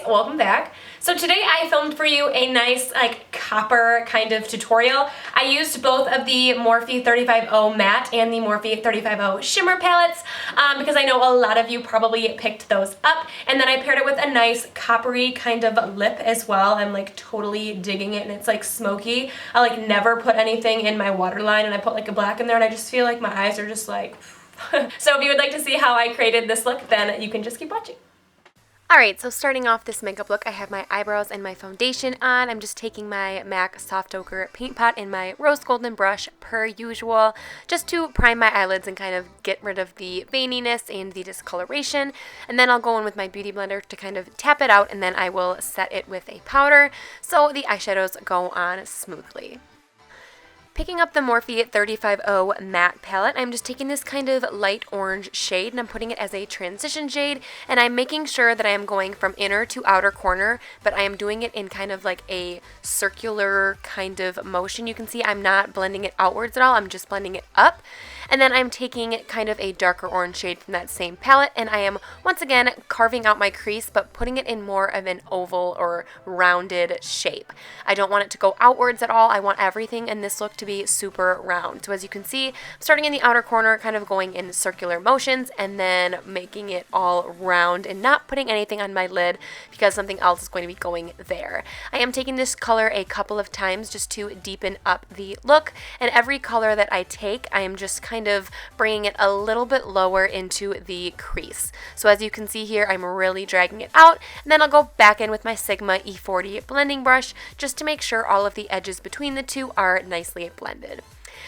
welcome back. So today I filmed for you a nice like copper kind of tutorial. I used both of the Morphe 35O matte and the Morphe 35O shimmer palettes because I know a lot of you probably picked those up, and then I paired it with a nice coppery kind of lip as well. I'm like totally digging it, and it's like smoky. I like never put anything in my waterline, and I put like a black in there, and I just feel like my eyes are just like so if you would like to see how I created this look, then you can just keep watching. Alright, so starting off this makeup look, I have my eyebrows and my foundation on. I'm just taking my MAC Soft Ochre paint pot and my rose golden brush per usual, just to prime my eyelids and kind of get rid of the veininess and the discoloration. And then I'll go in with my beauty blender to kind of tap it out, and then I will set it with a powder so the eyeshadows go on smoothly. Picking up the Morphe 35O matte palette, I'm just taking this kind of light orange shade and I'm putting it as a transition shade, and I'm making sure that I am going from inner to outer corner, but I am doing it in kind of like a circular kind of motion. You can see I'm not blending it outwards at all, I'm just blending it up. And then I'm taking kind of a darker orange shade from that same palette, and I am once again carving out my crease, but putting it in more of an oval or rounded shape. I don't want it to go outwards at all. I want everything in this look to be super round. So as you can see, I'm starting in the outer corner, kind of going in circular motions, and then making it all round and not putting anything on my lid because something else is going to be going there. I am taking this color a couple of times just to deepen up the look, and every color that I take, I am just kind of bringing it a little bit lower into the crease. So as you can see here, I'm really dragging it out, and then I'll go back in with my Sigma E40 blending brush just to make sure all of the edges between the two are nicely blended.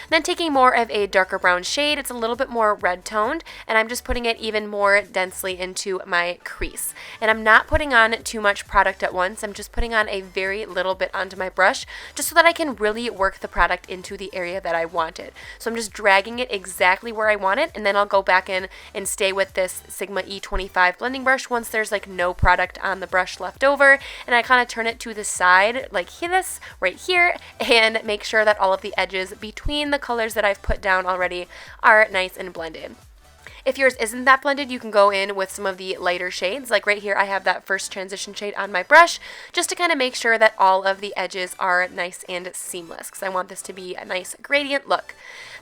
Then taking more of a darker brown shade, it's a little bit more red toned, and I'm just putting it even more densely into my crease. And I'm not putting on too much product at once, I'm just putting on a very little bit onto my brush just so that I can really work the product into the area that I want it. So I'm just dragging it exactly where I want it, and then I'll go back in and stay with this Sigma E25 blending brush once there's like no product on the brush left over, and I kind of turn it to the side like this right here and make sure that all of the edges between the colors that I've put down already are nice and blended. If yours isn't that blended, you can go in with some of the lighter shades. Like right here, I have that first transition shade on my brush just to kind of make sure that all of the edges are nice and seamless because I want this to be a nice gradient look.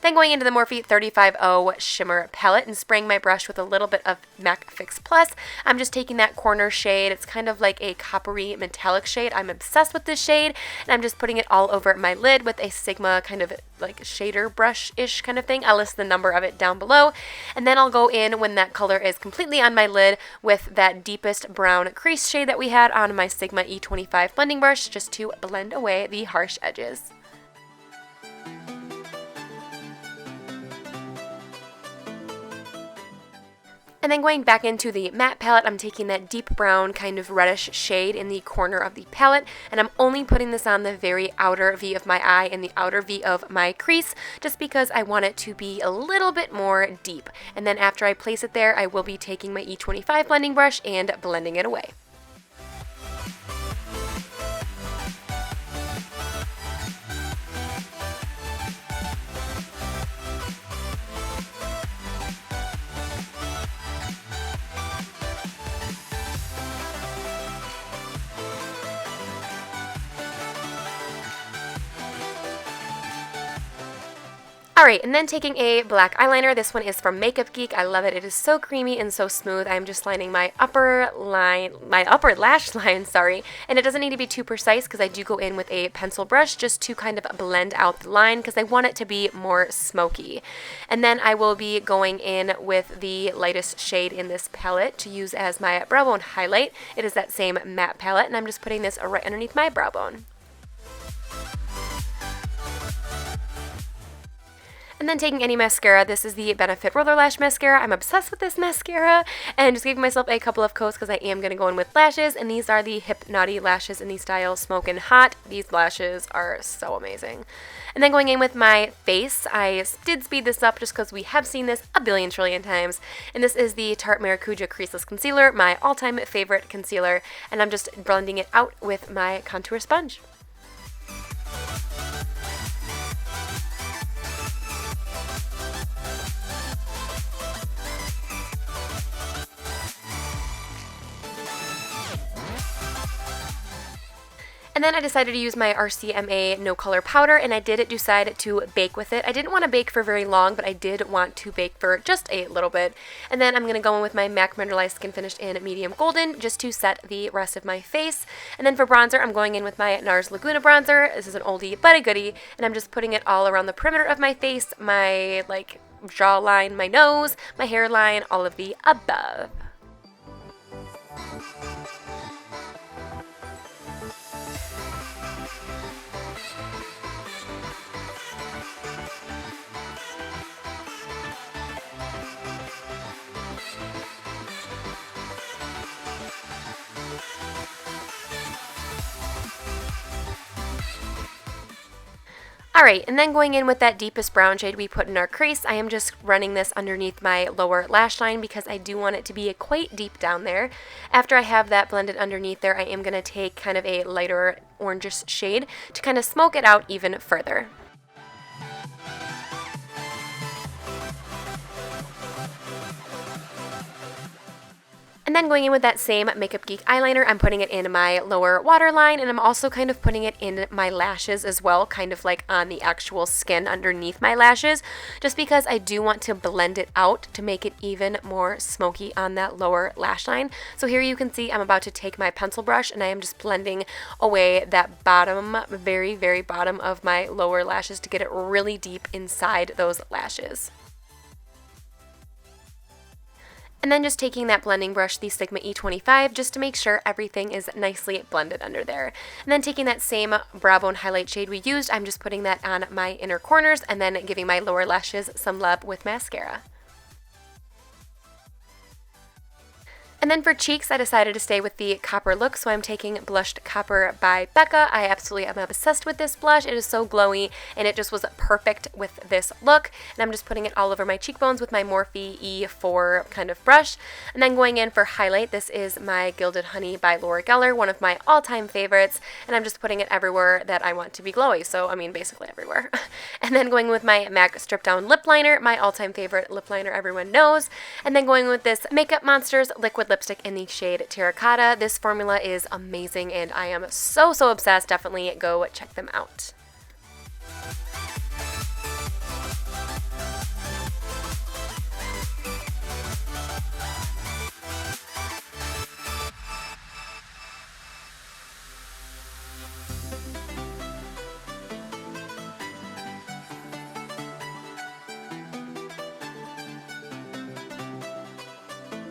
Then going into the Morphe 35O shimmer palette and spraying my brush with a little bit of MAC Fix Plus, I'm just taking that corner shade. It's kind of like a coppery metallic shade. I'm obsessed with this shade, and I'm just putting it all over my lid with a Sigma kind of like shader brush-ish kind of thing. I'll list the number of it down below, and then I'll go in when that color is completely on my lid with that deepest brown crease shade that we had on my Sigma E25 blending brush just to blend away the harsh edges. And then going back into the matte palette, I'm taking that deep brown kind of reddish shade in the corner of the palette, and I'm only putting this on the very outer V of my eye and the outer V of my crease just because I want it to be a little bit more deep. And then after I place it there, I will be taking my E25 blending brush and blending it away. Alright, and then taking a black eyeliner. This one is from Makeup Geek. I love it. It is so creamy and so smooth. I'm just lining my upper lash line, and it doesn't need to be too precise because I do go in with a pencil brush just to kind of blend out the line because I want it to be more smoky. And then I will be going in with the lightest shade in this palette to use as my brow bone highlight. It is that same matte palette, and I'm just putting this right underneath my brow bone. And then taking any mascara, this is the Benefit Roller Lash Mascara. I'm obsessed with this mascara, and just giving myself a couple of coats because I am going to go in with lashes, and these are the hypnaughty lashes in the style Smokin Hot. These lashes are so amazing. And then going in with my face, I did speed this up just because we have seen this a billion trillion times, and this is the Tarte Maracuja Creaseless Concealer, my all-time favorite concealer, and I'm just blending it out with my contour sponge. And then I decided to use my RCMA no color powder, and I did decide to bake with it. I didn't want to bake for very long, but I did want to bake for just a little bit. And then I'm going to go in with my MAC Mineralize Skin Finish in medium golden just to set the rest of my face. And then for bronzer, I'm going in with my Nars Laguna bronzer. This is an oldie but a goodie, and I'm just putting it all around the perimeter of my face, my jawline, my nose, my hairline, all of the above. Alright, and then going in with that deepest brown shade we put in our crease, I am just running this underneath my lower lash line because I do want it to be quite deep down there. After I have that blended underneath there, I am going to take kind of a lighter orangish shade to kind of smoke it out even further. And then going in with that same Makeup Geek eyeliner, I'm putting it in my lower waterline, and I'm also kind of putting it in my lashes as well, kind of like on the actual skin underneath my lashes, just because I do want to blend it out to make it even more smoky on that lower lash line. So here you can see I'm about to take my pencil brush, and I am just blending away that bottom, very, very bottom of my lower lashes to get it really deep inside those lashes. And then just taking that blending brush, the Sigma E25, just to make sure everything is nicely blended under there. And then taking that same brow bone highlight shade we used, I'm just putting that on my inner corners and then giving my lower lashes some love with mascara. And then for cheeks, I decided to stay with the copper look, so I'm taking Blushed Copper by Becca. I absolutely am obsessed with this blush. It is so glowy, and it just was perfect with this look. And I'm just putting it all over my cheekbones with my Morphe E4 kind of brush. And then going in for highlight, this is my Gilded Honey by Laura Geller, one of my all-time favorites. And I'm just putting it everywhere that I want to be glowy, so I mean basically everywhere. And then going with my MAC Strip Down Lip Liner, my all-time favorite lip liner everyone knows. And then going with this Makeup Monsters liquid lipstick in the shade Terracotta. This formula is amazing and I am so obsessed. Definitely go check them out.